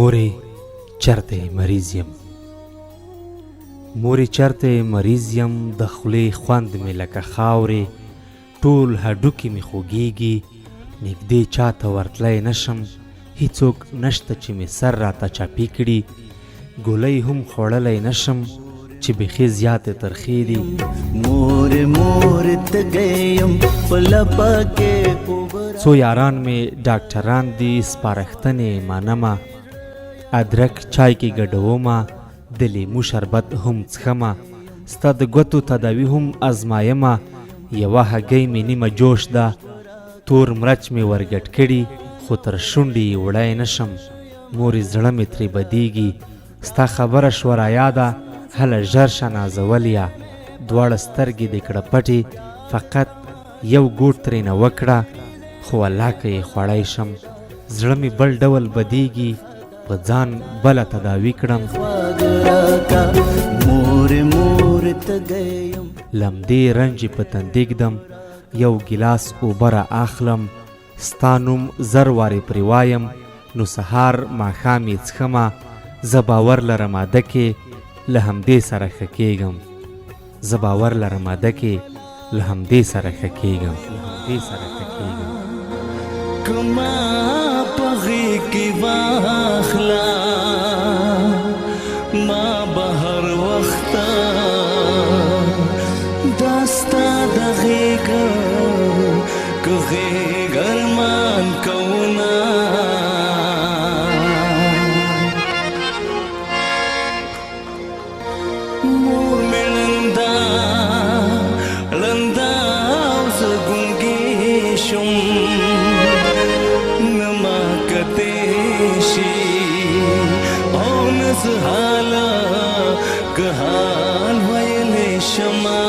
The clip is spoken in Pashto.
مورې چرته مریض یم، مورې چرته مریض یم، د خولې خوند مې لکه خاورې، ټول هډوکي مې خوږېږي، نږدې چاته ورتلی نشم، هیڅوک نشته چې مې سر راته چاپي کړي، ګولۍ هم خوړلی نشم چې بیخي زیاتې ترخې دي. څو یاران مې ډاکټران دي، سپارښتنې منمه، ادرک چای کې ګډومه، د لیمو شربت هم څښمه، ستا د ګوتو تداوي هم ازمایمه، یوه هګۍ مې نیمه جوش ده، تور مرچ مې ورګډ کړي، خو تر شونډې یې وړی نشم. مورې زړه مې ترې بدیږي، ستا خبره شوه رایاده، هله ژر شه نازولیا، دواړه سترګې دې کړه پټې، فقط یو ګوټ ترېنه وکړه، خو الله که یې خوړی شم. زړه مې بل ډول بدیږي، په ځان بله تداوي کړم. لمدې رنجې په تندې ږدم، یو ګیلاس اوبه را اخلم، ستا نوم زر وارې پرې وایم، نو سهار ماښام یې څښمه، زه باور لرم عاده کې له همدې سره ښه کېږم، زه باور لرم عاده کې له همدې سره ښه کېږم. کما پغې کې واخلا ما بهر وخت داستا د غېږ ګرمان کونا مور مې لندا اوس ګونګې شم، نما کته شي او نس حالا که حال ویلې شما